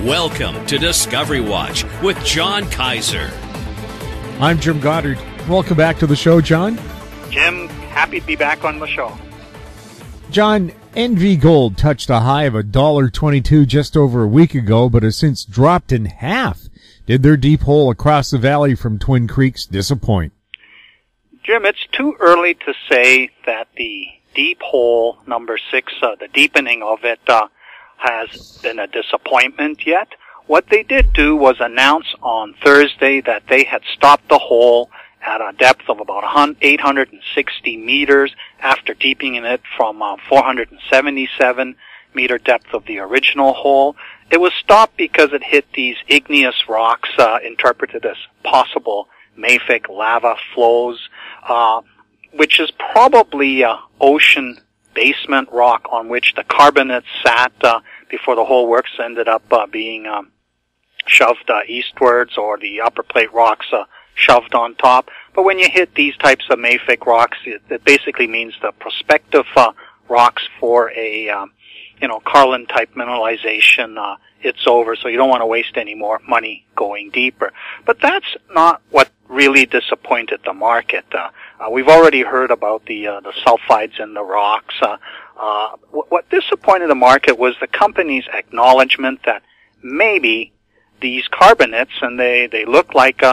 Welcome to Discovery Watch with John Kaiser. I'm Jim Goddard. Welcome back to the show, John. Jim, happy to be back on the show. John, NV Gold touched a high of $1.22 just over a week ago, but has since dropped in half. Did their deep hole across the valley from Twin Creeks disappoint? Jim, it's too early to say that the deep hole number 6, the deepening of it, has been a disappointment yet. What they did do was announce on Thursday that they had stopped the hole at a depth of about 860 meters after deepening it from 477 meter depth of the original hole. It was stopped because it hit these igneous rocks interpreted as possible mafic lava flows, which is probably ocean basement rock on which the carbonates sat before the whole works ended up being shoved eastwards, or the upper plate rocks shoved on top. But when you hit these types of mafic rocks, it basically means the prospective rocks for a Carlin type mineralization, it's over, so you don't want to waste any more money going deeper. But that's not what really disappointed the market. We've already heard about the sulfides in the rocks. What disappointed the market was the company's acknowledgement that maybe these carbonates, and they look like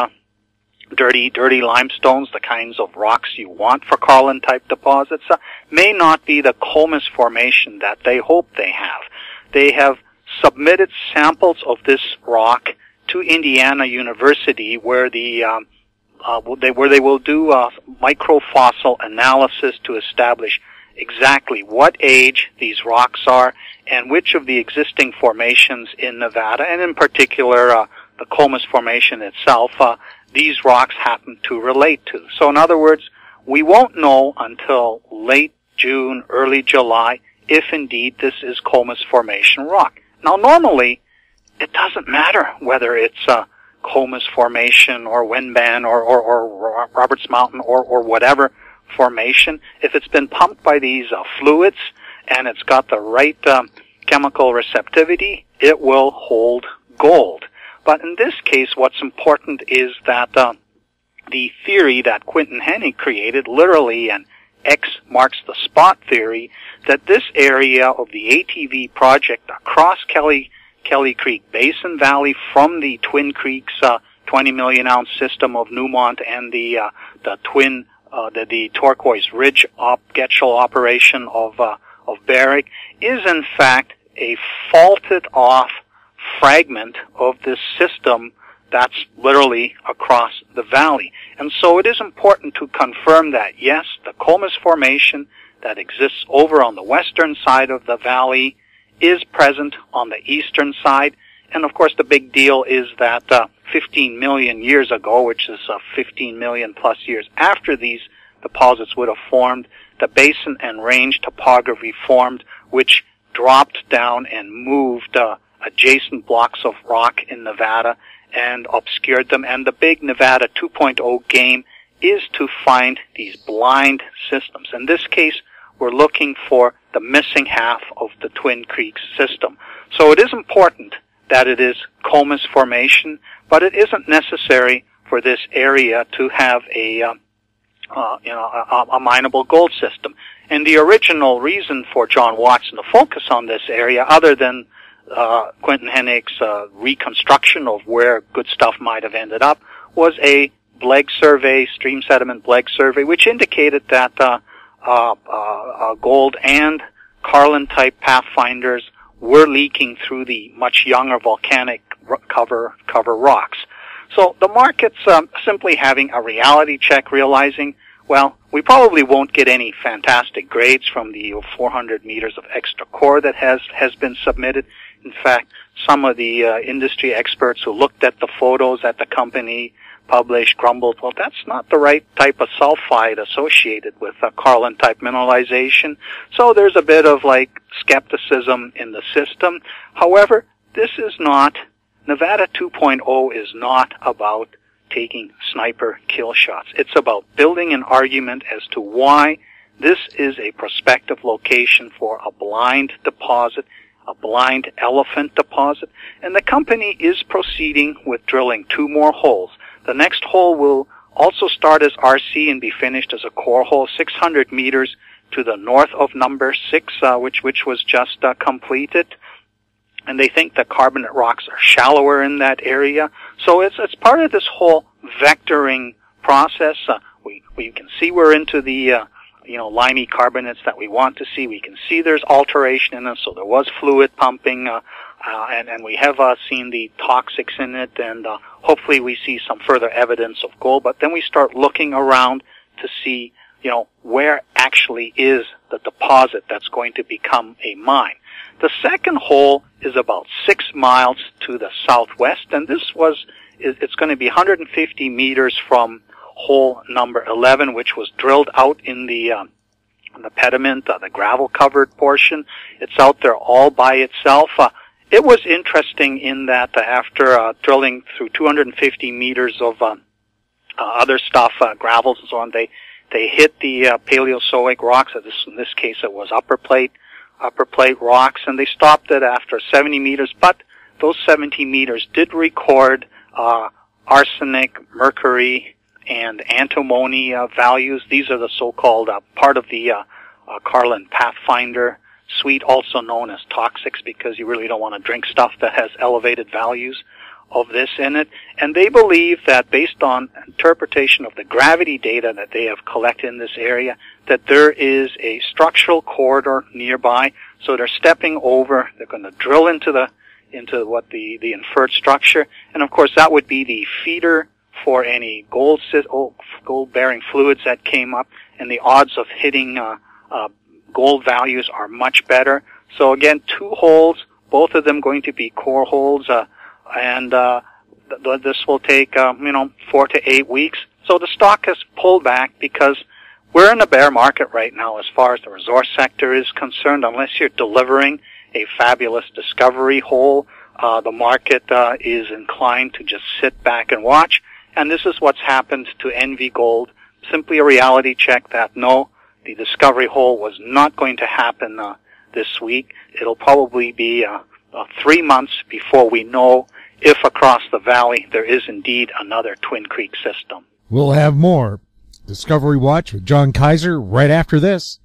dirty limestones, the kinds of rocks you want for Carlin type deposits, may not be the Comus formation that they hope they have. They have submitted samples of this rock to Indiana University, where they will do microfossil analysis to establish exactly what age these rocks are and which of the existing formations in Nevada, and in particular the Comus formation itself, these rocks happen to relate to. So in other words, we won't know until late June, early July, if indeed this is Comus formation rock. Now normally, it doesn't matter whether it's Comus formation or Wenban or Roberts Mountain or whatever formation. If it's been pumped by these fluids and it's got the right chemical receptivity, it will hold gold. But in this case, what's important is that the theory that Quinton Hennigh created, literally an X marks the spot theory, that this area of the ATV project across Kelly Creek Basin Valley from the Twin Creeks 20 million ounce system of Newmont and the Turquoise Ridge Getchell operation of Barrick is in fact a faulted off fragment of this system that's literally across the valley. And so it is important to confirm that, yes, the Comus formation that exists over on the western side of the valley is present on the eastern side. And of course the big deal is that 15 million years ago, which is 15 million plus years after these deposits would have formed, the basin and range topography formed, which dropped down and moved adjacent blocks of rock in Nevada and obscured them. And the big Nevada 2.0 game is to find these blind systems. In this case, we're looking for the missing half of the Twin Creeks system. So it is important that it is Comus formation, but it isn't necessary for this area to have a mineable gold system. And the original reason for John Watson to focus on this area, other than Quinton Hennigh's reconstruction of where good stuff might have ended up, was a Bleg survey, stream sediment Bleg survey, which indicated that gold and Carlin-type pathfinders were leaking through the much younger volcanic cover rocks. So the market's simply having a reality check, realizing, well, we probably won't get any fantastic grades from the 400 meters of extra core that has been submitted. In fact, some of the industry experts who looked at the photos that the company published grumbled, well, that's not the right type of sulfide associated with Carlin-type mineralization. So there's a bit of skepticism in the system. However, this is not, Nevada 2.0 is not about taking sniper kill shots. It's about building an argument as to why this is a prospective location for a blind deposit a blind elephant deposit, and the company is proceeding with drilling 2 more holes. The next hole will also start as RC and be finished as a core hole, 600 meters to the north of number 6, which was just completed. And they think the carbonate rocks are shallower in that area. So it's part of this whole vectoring process. We can see we're into the limey carbonates that we want to see. We can see there's alteration in it, so there was fluid pumping, and we have seen the toxics in it, and hopefully we see some further evidence of gold. But then we start looking around to see, where actually is the deposit that's going to become a mine. The second hole is about 6 miles to the southwest, and it's going to be 150 meters from hole number 11, which was drilled out in the pediment, the gravel-covered portion. It's out there all by itself. It was interesting in that after drilling through 250 meters of other stuff, gravels and so on, they hit the Paleozoic rocks. In this case, it was upper plate rocks, and they stopped it after 70 meters. But those 70 meters did record arsenic, mercury, and antimony values. These are the so-called part of the Carlin Pathfinder suite, also known as toxics, because you really don't want to drink stuff that has elevated values of this in it. And they believe that based on interpretation of the gravity data that they have collected in this area, that there is a structural corridor nearby. So they're stepping over, they're going to drill into what the inferred structure, and of course that would be the feeder for any gold-bearing fluids that came up, and the odds of hitting gold values are much better. So again, 2 holes, both of them going to be core holes, and this will take 4 to 8 weeks. So the stock has pulled back because we're in a bear market right now as far as the resource sector is concerned. Unless you're delivering a fabulous discovery hole, the market is inclined to just sit back and watch. And this is what's happened to NV Gold. Simply a reality check that no, the discovery hole was not going to happen this week. It'll probably be 3 months before we know if across the valley there is indeed another Twin Creek system. We'll have more Discovery Watch with John Kaiser right after this.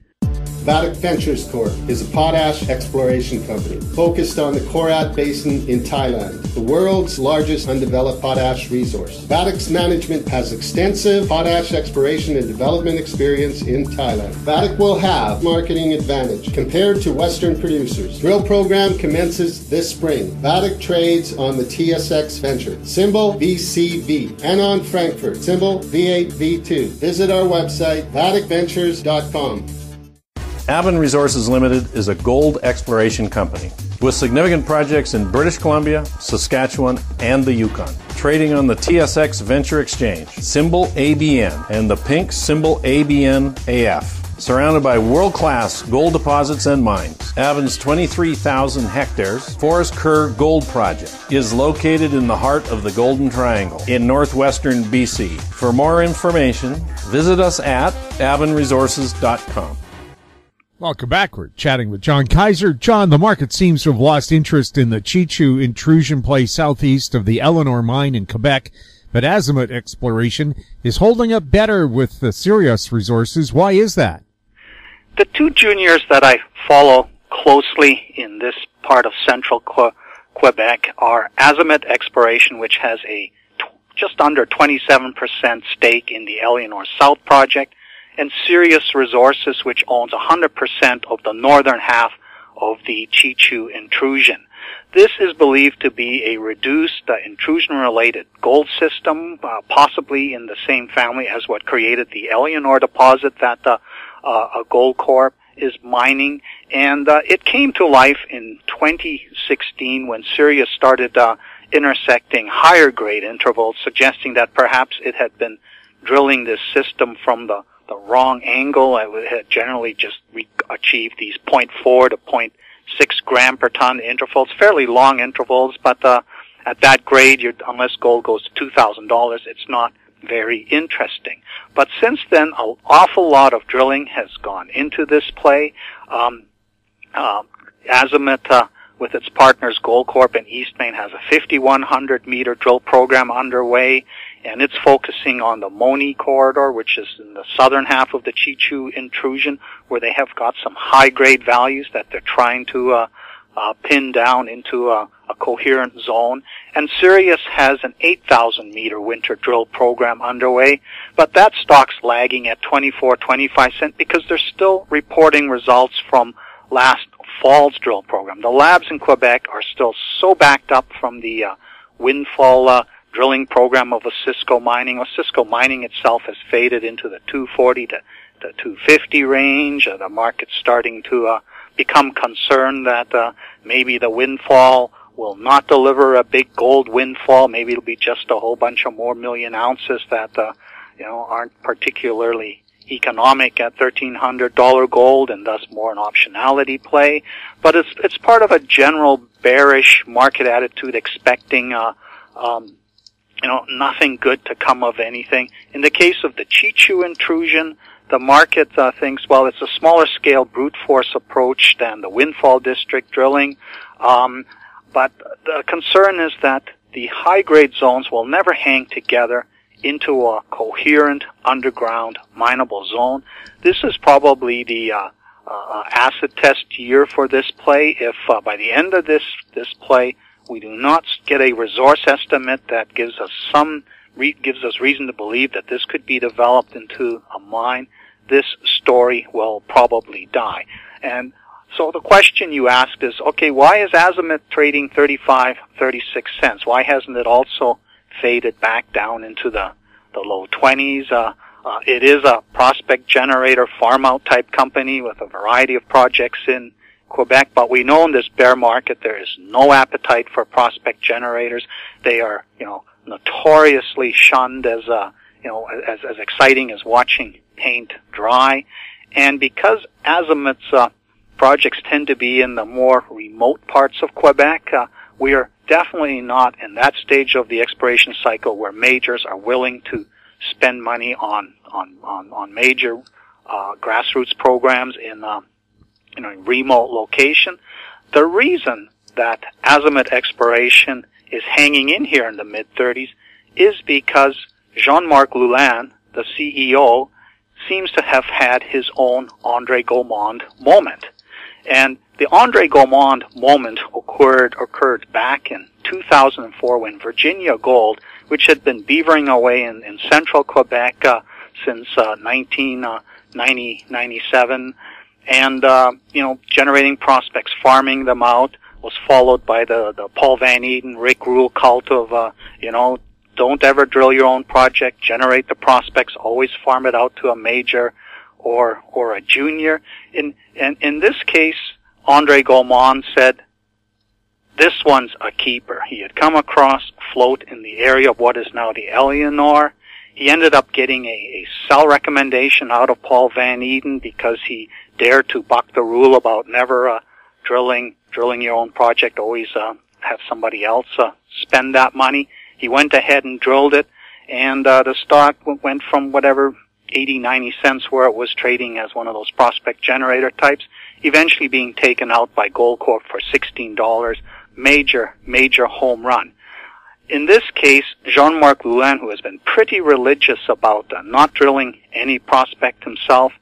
Vatic Ventures Corp. is a potash exploration company focused on the Korat Basin in Thailand, the world's largest undeveloped potash resource. Vatic's management has extensive potash exploration and development experience in Thailand. Vatic will have marketing advantage compared to Western producers. Drill program commences this spring. Vatic trades on the TSX Venture, symbol VCV, and on Frankfurt, symbol V8V2. Visit our website, vaticventures.com. Avon Resources Limited is a gold exploration company with significant projects in British Columbia, Saskatchewan, and the Yukon. Trading on the TSX Venture Exchange, symbol ABN, and the pink symbol ABN-AF. Surrounded by world-class gold deposits and mines, Avon's 23,000 hectares Forest Kerr Gold Project is located in the heart of the Golden Triangle in northwestern BC. For more information, visit us at avonresources.com. Welcome back. We're chatting with John Kaiser. John, the market seems to have lost interest in the Chichu intrusion play southeast of the Eleanor mine in Quebec, but Azimut exploration is holding up better with the Sirius resources. Why is that? The 2 juniors that I follow closely in this part of central Quebec are Azimut Exploration, which has a just under 27% stake in the Eleanor South project, and Sirius Resources, which owns 100% of the northern half of the Chichu intrusion. This is believed to be a reduced intrusion-related gold system, possibly in the same family as what created the Eleanor deposit that Goldcorp is mining. And it came to life in 2016 when Sirius started intersecting higher grade intervals, suggesting that perhaps it had been drilling this system from the wrong angle. It had generally just achieved these 0.4 to 0.6 gram per ton intervals, fairly long intervals, but at that grade, unless gold goes to $2,000, it's not very interesting. But since then, an awful lot of drilling has gone into this play. Azimut with its partners Goldcorp and Eastmain, has a 5,100-meter drill program underway, and it's focusing on the Moni corridor, which is in the southern half of the Chichu intrusion, where they have got some high-grade values that they're trying to pin down into a coherent zone. And Sirius has an 8,000-meter winter drill program underway, but that stock's lagging at 24-25 cents because they're still reporting results from last fall's drill program. The labs in Quebec are still so backed up from the windfall drilling program of Osisko Mining. Osisko Mining itself has faded into the 240 to the 250 range. The market's starting to become concerned that maybe the windfall will not deliver a big gold windfall. Maybe it'll be just a whole bunch of more million ounces that aren't particularly economic at $1,300 gold, and thus more an optionality play. But it's part of a general bearish market attitude, expecting nothing good to come of anything. In the case of the Chichu intrusion, the market thinks, well, it's a smaller scale brute force approach than the windfall district drilling. But the concern is that the high-grade zones will never hang together into a coherent underground mineable zone. This is probably the acid test year for this play. If by the end of this play we do not get a resource estimate that gives us reason to believe that this could be developed into a mine, this story will probably die. And so the question you asked is, okay, why is Azimuth trading 35, 36 cents? Why hasn't it also faded back down into the low 20s? It is a prospect generator farm-out type company with a variety of projects in Quebec, but we know in this bear market there is no appetite for prospect generators. They are, notoriously shunned as exciting as watching paint dry. And because Azimuth's projects tend to be in the more remote parts of Quebec, we are definitely not in that stage of the exploration cycle where majors are willing to spend money on major grassroots programs in a remote location. The reason that Azimuth exploration is hanging in here in the mid-30s is because Jean-Marc Loulin, the CEO, seems to have had his own André Gaumond moment. And the André Gaumond moment occurred back in 2004 when Virginia Gold, which had been beavering away in central Quebec since 1997, and generating prospects, farming them out, was followed by the Paul Van Eden, Rick Rule cult of don't ever drill your own project, generate the prospects, always farm it out to a major or a junior. In this case, André Gaumond said, this one's a keeper. He had come across float in the area of what is now the Eleanor. He ended up getting a sell recommendation out of Paul Van Eden because he dared to buck the rule about never drilling your own project, always have somebody else spend that money. He went ahead and drilled it, and the stock went from whatever 80, 90 cents where it was trading as one of those prospect generator types, eventually being taken out by Goldcorp for $16. Major home run. In this case, Jean-Marc Loulin, who has been pretty religious about not drilling any prospect himself,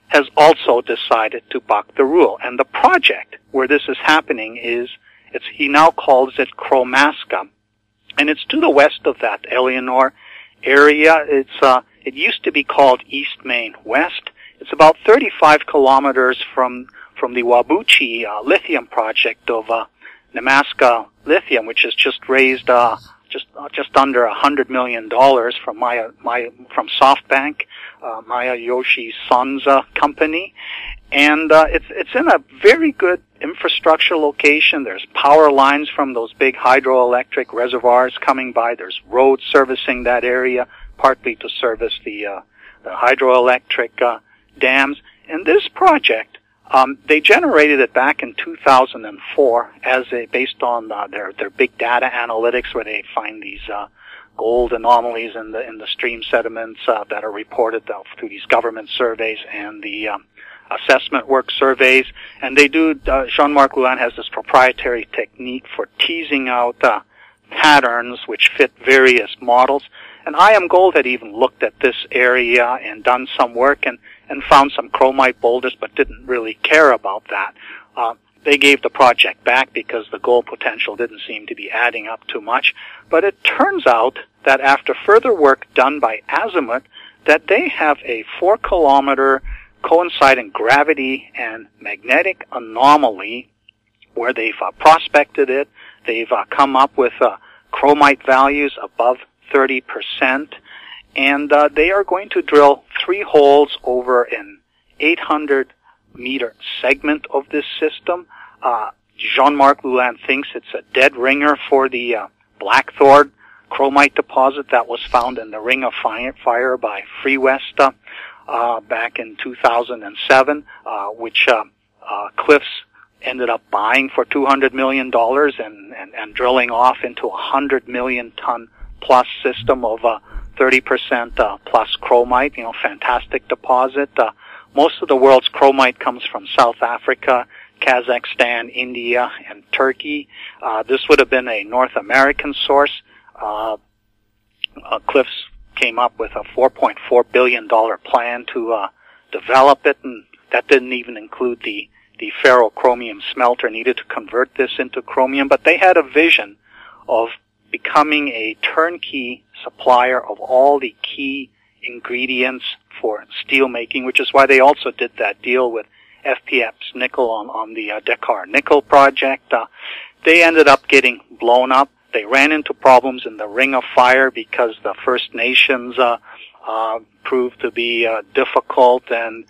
has also decided to buck the rule. And the project where this is happening he now calls it Chromasca, and it's to the west of that Eleanor area. It used to be called East Main West. It's about 35 kilometers from the Wabuchi lithium project of Nemaska Lithium, which has just raised just under $100 million from SoftBank, Masayoshi Son's company, and it's in a very good infrastructure location. There's power lines from those big hydroelectric reservoirs coming by. There's roads servicing that area, partly to service the hydroelectric dams. And this project, they generated it back in 2004 based on their big data analytics, where they find these gold anomalies in the stream sediments that are reported through these government surveys and the assessment work, surveys, and they do, Jean-Marc Louan has this proprietary technique for teasing out patterns which fit various models. And IM Gold had even looked at this area and done some work and found some chromite boulders, but didn't really care about that. They gave the project back because the gold potential didn't seem to be adding up too much. But it turns out that after further work done by Azimuth, that they have a 4-kilometer coinciding gravity and magnetic anomaly where they've prospected it. They've come up with chromite values above 30%, and they are going to drill 3 holes over an 800-meter segment of this system. Jean-Marc Louan thinks it's a dead ringer for the Blackthorn chromite deposit that was found in the Ring of Fire by Free West back in 2007, which Cliffs ended up buying for $200 million and drilling off into a 100 million ton plus system of 30% plus chromite. You know, fantastic deposit. Most of the world's chromite comes from South Africa, Kazakhstan, India, and Turkey. This would have been a North American source. Cliffs came up with a $4.4 billion plan to develop it, and that didn't even include the ferrochromium smelter needed to convert this into chromium. But they had a vision of becoming a turnkey supplier of all the key ingredients for steel making, which is why they also did that deal with FPX Nickel on the Dakar Nickel project. They ended up getting blown up. They ran into problems in the Ring of Fire because the First Nations proved to be difficult, and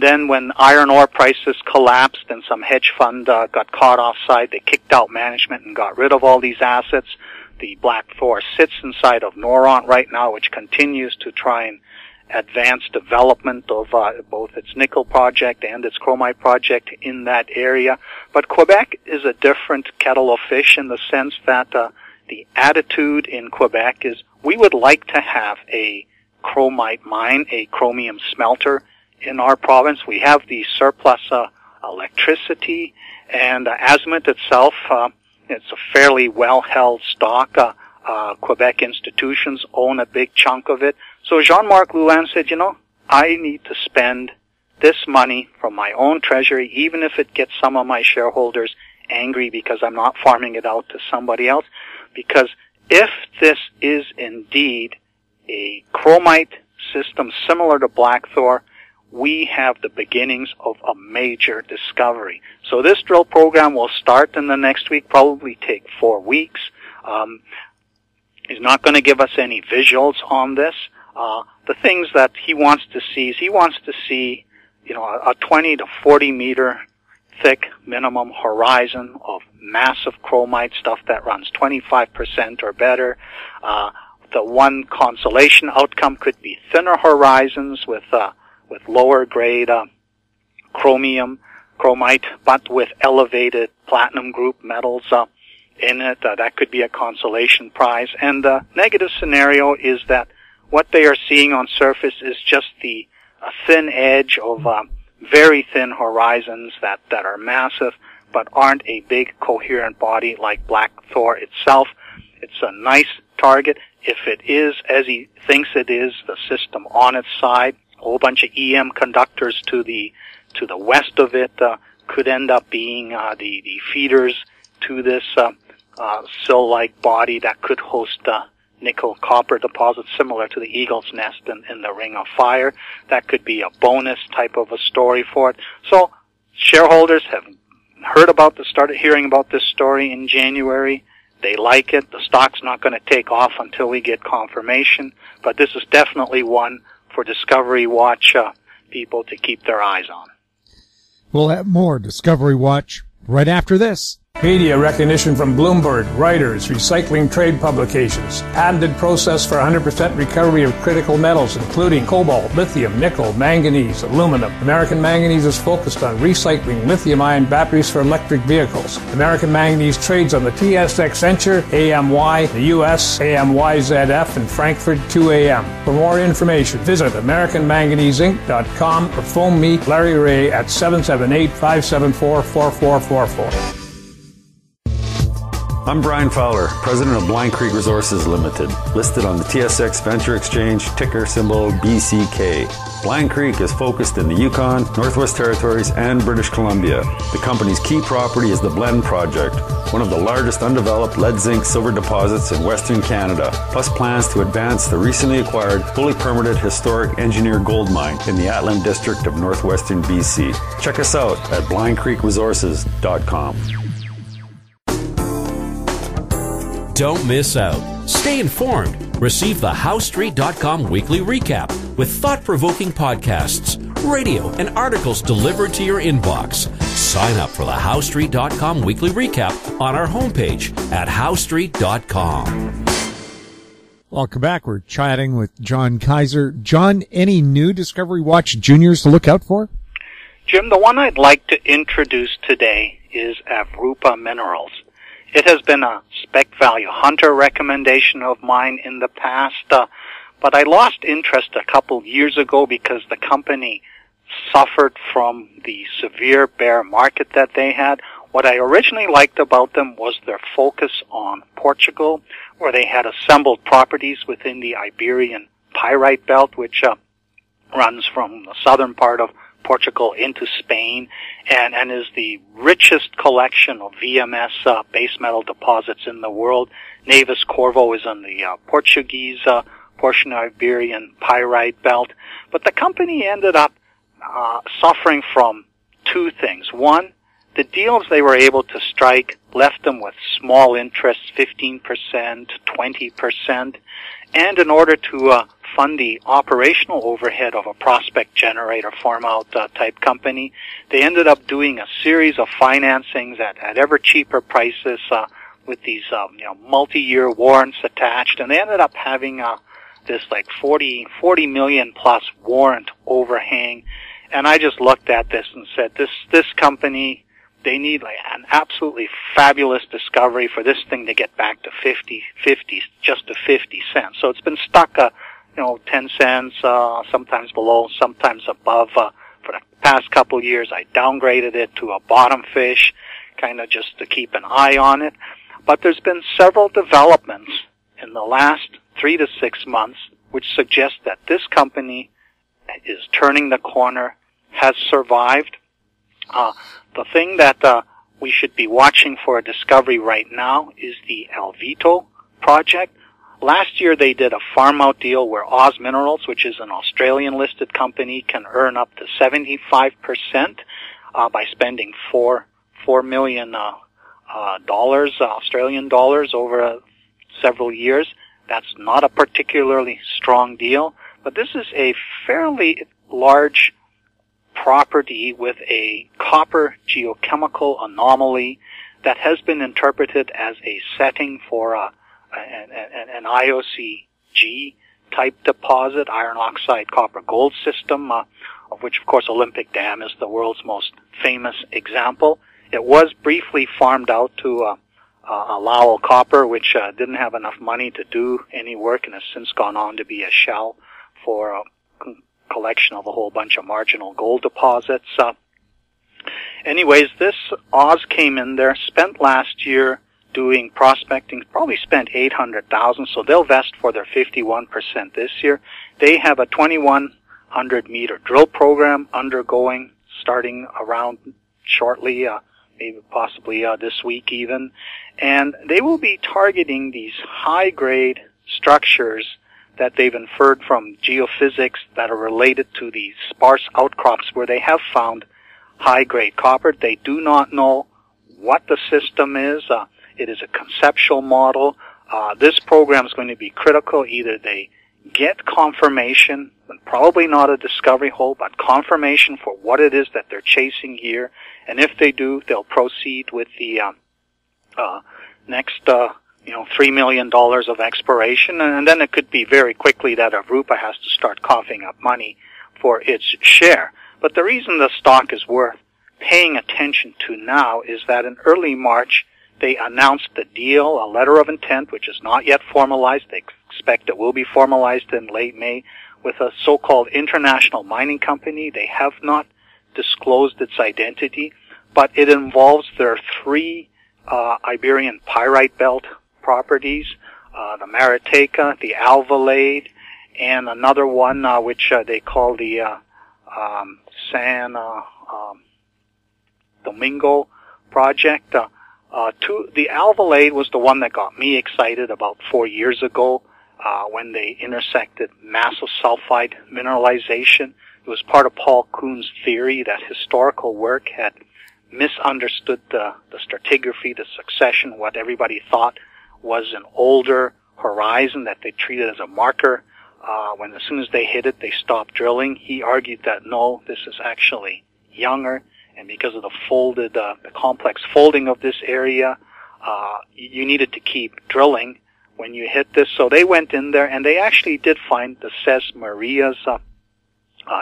then when iron ore prices collapsed and some hedge fund got caught offside, they kicked out management and got rid of all these assets. The Black Thor sits inside of Noront right now, which continues to try and advance development of both its nickel project and its chromite project in that area. But Quebec is a different kettle of fish in the sense that the attitude in Quebec is we would like to have a chromite mine, a chromium smelter in our province. We have the surplus electricity, and Azimuth itself, it's a fairly well-held stock. Quebec institutions own a big chunk of it. So Jean-Marc Louan said, you know, I need to spend this money from my own treasury, even if it gets some of my shareholders angry because I'm not farming it out to somebody else. Because if this is indeed a chromite system similar to Blackthorn, we have the beginnings of a major discovery. So this drill program will start in the next week, probably take 4 weeks. He's not going to give us any visuals on this. The things that he wants to see is he wants to see, you know, a 20 to 40 meter thick minimum horizon of massive chromite stuff that runs 25% or better. The one consolation outcome could be thinner horizons with lower grade chromite, but with elevated platinum group metals in it. That could be a consolation prize. And the negative scenario is that what they are seeing on surface is just a thin edge of very thin horizons that are massive, but aren't a big coherent body like Blackthorn itself. It's a nice target. If it is, as he thinks it is, the system on its side, a whole bunch of EM conductors to the west of it could end up being the feeders to this sill-like body that could host nickel copper deposits similar to the Eagle's Nest in the Ring of Fire. That could be a bonus type of a story for it. So shareholders have started hearing about this story in January. They like it. The stock's not going to take off until we get confirmation, but this is definitely one for Discovery Watch people to keep their eyes on. We'll have more Discovery Watch right after this. Media recognition from Bloomberg, Reuters, recycling trade publications. Patented process for 100% recovery of critical metals, including cobalt, lithium, nickel, manganese, aluminum. American Manganese is focused on recycling lithium-ion batteries for electric vehicles. American Manganese trades on the TSX Venture, AMY, the US, AMYZF, and Frankfurt 2AM. For more information, visit AmericanManganeseInc.com or phone me, Larry Ray, at 778-574-4444. I'm Brian Fowler, president of Blind Creek Resources Limited, listed on the TSX Venture Exchange, ticker symbol BCK. Blind Creek is focused in the Yukon, Northwest Territories, and British Columbia. The company's key property is the Blend Project, one of the largest undeveloped lead-zinc-silver deposits in Western Canada, plus plans to advance the recently acquired, fully permitted historic engineered gold mine in the Atlan District of Northwestern BC. Check us out at blindcreekresources.com. Don't miss out. Stay informed. Receive the HowStreet.com weekly recap with thought-provoking podcasts, radio, and articles delivered to your inbox. Sign up for the HowStreet.com weekly recap on our homepage at HowStreet.com. Welcome back. We're chatting with John Kaiser. John, any new Discovery Watch juniors to look out for? Jim, the one I'd like to introduce today is Avrupa Minerals. It has been a spec value hunter recommendation of mine in the past, but I lost interest a couple years ago because the company suffered from the severe bear market that they had. What I originally liked about them was their focus on Portugal, where they had assembled properties within the Iberian Pyrite Belt, which runs from the southern part of Portugal into Spain, and is the richest collection of VMS base metal deposits in the world. Neves Corvo is on the Portuguese portion of Iberian Pyrite Belt. But the company ended up suffering from two things. One, the deals they were able to strike left them with small interests, 15%, 20%, and in order to fund the operational overhead of a prospect generator farm-out type company, they ended up doing a series of financings at ever cheaper prices with these multi-year warrants attached, and they ended up having this like 40 million plus warrant overhang. And I just looked at this and said, this company, they need like an absolutely fabulous discovery for this thing to get back to 50 cents. So it's been stuck 10 cents, sometimes below, sometimes above. For the past couple years, I downgraded it to a bottom fish, kind of just to keep an eye on it. But there's been several developments in the last 3 to 6 months which suggest that this company is turning the corner, has survived. The thing that we should be watching for a discovery right now is the Alvito project. Last year they did a farm-out deal where Oz Minerals, which is an Australian-listed company, can earn up to 75% by spending $4 million Australian dollars over several years. That's not a particularly strong deal, but this is a fairly large property with a copper geochemical anomaly that has been interpreted as a setting for an IOCG type deposit, iron oxide copper gold system, of which of course Olympic Dam is the world's most famous example. It was briefly farmed out to Lowell Copper, which didn't have enough money to do any work and has since gone on to be a shell for a collection of a whole bunch of marginal gold deposits. Anyways, this Oz came in there, spent last year doing prospecting, probably spent $800,000, so they'll vest for their 51% this year. They have a 2,100 meter drill program undergoing, starting around shortly, maybe possibly this week even, and they will be targeting these high-grade structures that they've inferred from geophysics that are related to the sparse outcrops where they have found high-grade copper. They do not know what the system is. It is a conceptual model. This program is going to be critical. Either they get confirmation, and probably not a discovery hole, but confirmation for what it is that they're chasing here. And if they do, they'll proceed with the next $3 million of exploration, and then it could be very quickly that Arupa has to start coughing up money for its share. But the reason the stock is worth paying attention to now is that in early March, they announced the deal, a letter of intent, which is not yet formalized. They expect it will be formalized in late May, with a so-called international mining company. They have not disclosed its identity, but it involves their 3 Iberian Pyrite Belt properties, the Mariteca, the Alvalade, and another one which they call the San Domingo project. The Alvalade was the one that got me excited about 4 years ago when they intersected massive sulfide mineralization. It was part of Paul Kuhn's theory that historical work had misunderstood the stratigraphy, the succession, what everybody thought was an older horizon that they treated as a marker. When as soon as they hit it, they stopped drilling. He argued that no, this is actually younger, and because of the complex folding of this area, you needed to keep drilling when you hit this. So they went in there, and they actually did find the Ses Marias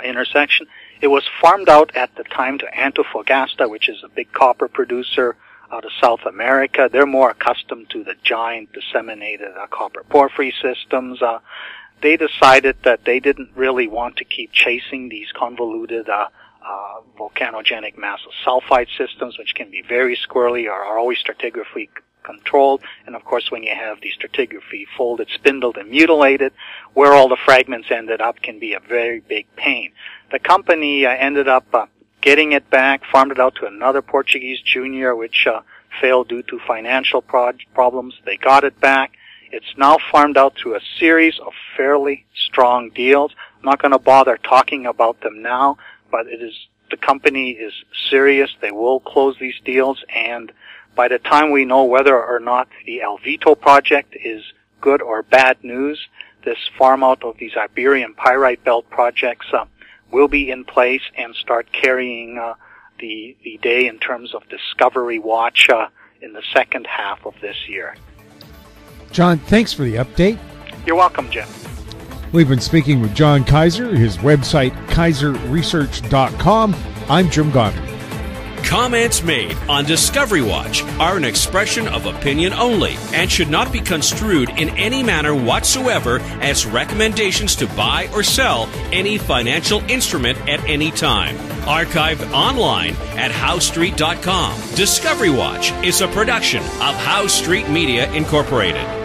intersection. It was farmed out at the time to Antofagasta, which is a big copper producer out of South America. They're more accustomed to the giant disseminated copper porphyry systems. They decided that they didn't really want to keep chasing these convoluted volcanogenic massive sulfide systems, which can be very squirrely or are always stratigraphy controlled. And of course, when you have the stratigraphy folded, spindled, and mutilated, where all the fragments ended up can be a very big pain. The company ended up getting it back, farmed it out to another Portuguese junior, which failed due to financial problems. They got it back. It's now farmed out through a series of fairly strong deals. I'm not going to bother talking about them now, but the company is serious. They will close these deals, and by the time we know whether or not the El Vito project is good or bad news, this farm out of these Iberian Pyrite Belt projects will be in place and start carrying the day in terms of discovery watch in the second half of this year. John, thanks for the update. You're welcome, Jim. We've been speaking with John Kaiser, his website, kaiserresearch.com. I'm Jim Goddard. Comments made on Discovery Watch are an expression of opinion only and should not be construed in any manner whatsoever as recommendations to buy or sell any financial instrument at any time. Archived online at howstreet.com. Discovery Watch is a production of How Street Media Incorporated.